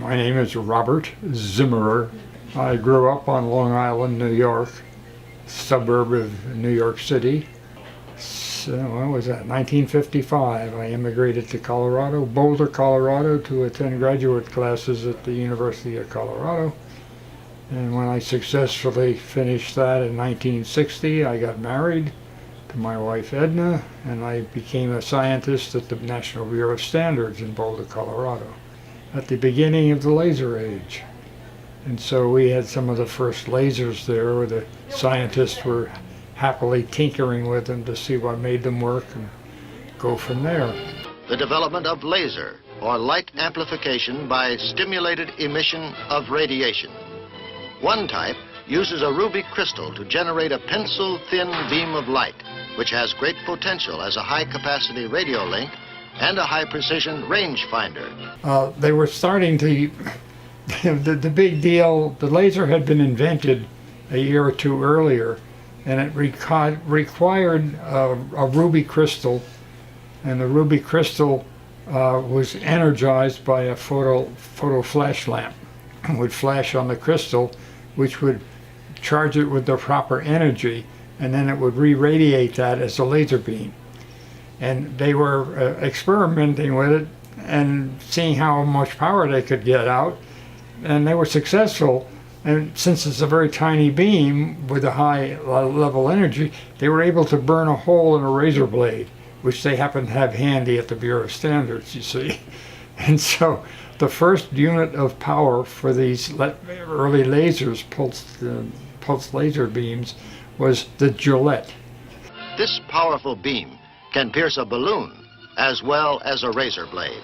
My name is Robert Zimmerer. I grew up on Long Island, New York, suburb of New York City. So when was that? 1955. I immigrated to Colorado, Boulder, Colorado, to attend graduate classes at the University of Colorado. And when I successfully finished that in 1960, I got married to my wife Edna, and I became a scientist at the National Bureau of Standards in Boulder, Colorado, at the beginning of the laser age. And so we had some of the first lasers there where the scientists were happily tinkering with them to see what made them work and go from there. The development of laser, or light amplification by stimulated emission of radiation. One type uses a ruby crystal to generate a pencil-thin beam of light, which has great potential as a high-capacity radio link and a high-precision rangefinder. They were starting to, the big deal, the laser had been invented a year or two earlier, and it required a ruby crystal, and the ruby crystal was energized by a photo flash lamp. It would flash on the crystal, which would charge it with the proper energy, and then it would re-radiate that as a laser beam. And they were experimenting with it and seeing how much power they could get out, and they were successful. And since it's a very tiny beam with a high level energy, they were able to burn a hole in a razor blade, which they happened to have handy at the Bureau of Standards, you see. And so the first unit of power for these early lasers, pulsed laser beams, was the Gillette. This powerful beam can pierce a balloon as well as a razor blade.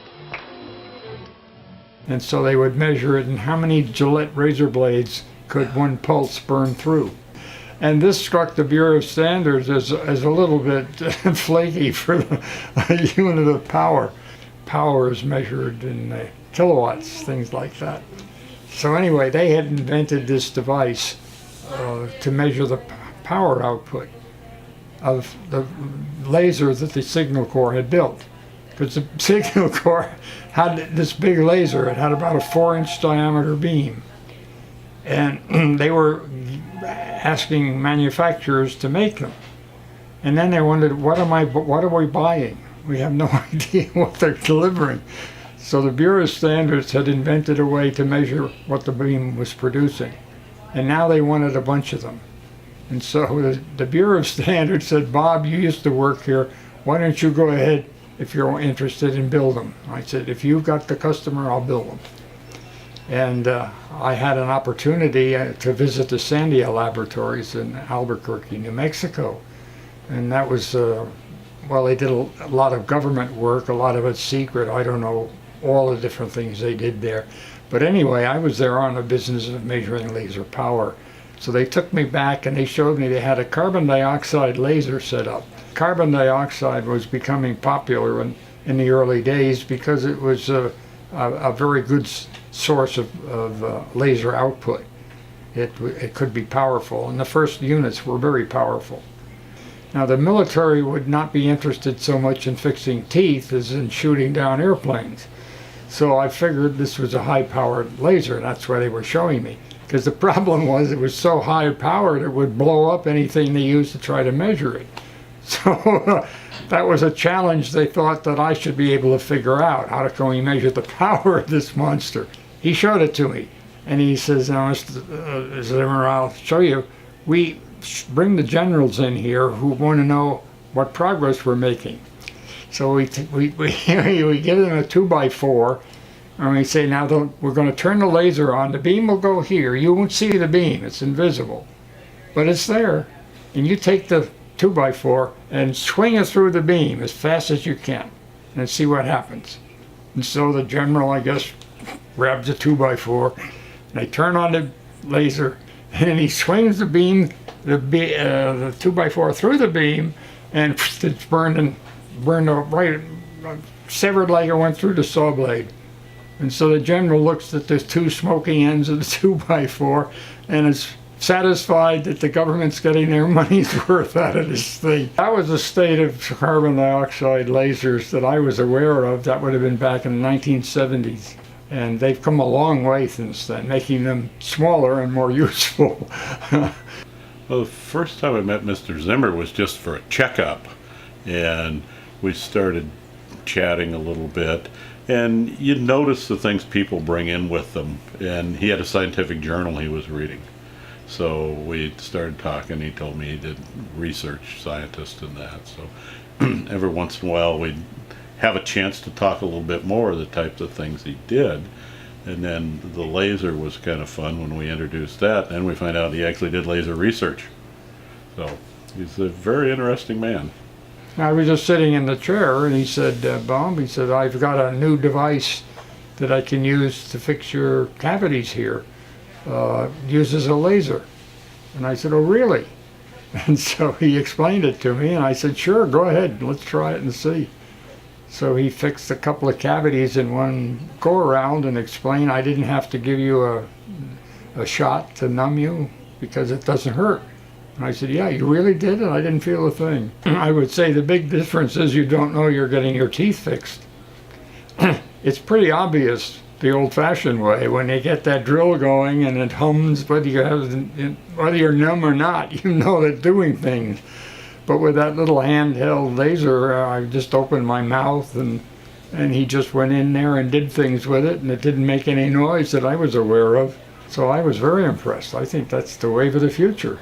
And so they would measure it, and how many Gillette razor blades could one pulse burn through. And this struck the Bureau of Standards as a little bit flaky for a unit of power. Power is measured in kilowatts, things like that. So anyway, they had invented this device to measure the power output of the laser that the Signal Corps had built. Because the Signal Corps had this big laser. It had about a 4-inch diameter beam. And they were asking manufacturers to make them. And then they wondered, what are we buying? We have no idea what they're delivering. So the Bureau of Standards had invented a way to measure what the beam was producing. And now they wanted a bunch of them. And so the Bureau of Standards said, Bob, you used to work here. Why don't you go ahead if you're interested in build them? I said, if you've got the customer, I'll build them. And I had an opportunity to visit the Sandia laboratories in Albuquerque, New Mexico. And that was, well, they did a lot of government work, a lot of it secret. I don't know all the different things they did there. But anyway, I was there on the business of measuring laser power. So they took me back and they showed me they had a carbon dioxide laser set up. Carbon dioxide was becoming popular in the early days because it was a very good source of laser output. It could be powerful, and the first units were very powerful. Now the military would not be interested so much in fixing teeth as in shooting down airplanes. So I figured this was a high-powered laser, and that's why they were showing me. Because the problem was it was so high-powered it would blow up anything they used to try to measure it. So that was a challenge they thought that I should be able to figure out. How can we measure the power of this monster? He showed it to me, and he says, now, Mr. Zimmer, I'll show you. We bring the generals in here who want to know what progress we're making. So we give them a 2x4, and we say, now we're going to turn the laser on. The beam will go here. You won't see the beam. It's invisible. But it's there. And you take the 2x4 and swing it through the beam as fast as you can and see what happens. And so the general, I guess, grabs the 2x4, and they turn on the laser, and he swings the beam, the 2x4 through the beam, and it's burned right, severed like it went through the saw blade. And so the general looks at the two smoking ends of the 2x4 and is satisfied that the government's getting their money's worth out of this thing. That was the state of carbon dioxide lasers that I was aware of. That would have been back in the 1970s. And they've come a long way since then, making them smaller and more useful. Well, the first time I met Mr. Zimmer was just for a checkup, and we started chatting a little bit, and you'd notice the things people bring in with them, and he had a scientific journal he was reading. So we started talking. He told me he did research, scientist and that. So every once in a while we'd have a chance to talk a little bit more of the types of things he did. And then the laser was kind of fun when we introduced that. And we find out he actually did laser research. So he's a very interesting man. I was just sitting in the chair, and he said, Bob, he said, I've got a new device that I can use to fix your cavities here. Uses a laser. And I said, oh, really? And so he explained it to me, and I said, sure, go ahead, let's try it and see. So he fixed a couple of cavities in one go-around and explained I didn't have to give you a shot to numb you because it doesn't hurt. And I said, yeah, you really did? And I didn't feel a thing. I would say the big difference is you don't know you're getting your teeth fixed. It's pretty obvious the old-fashioned way. When they get that drill going and it hums, whether you're numb or not, you know they're doing things. But with that little handheld laser, I just opened my mouth and he just went in there and did things with it, and it didn't make any noise that I was aware of. So I was very impressed. I think that's the wave of the future.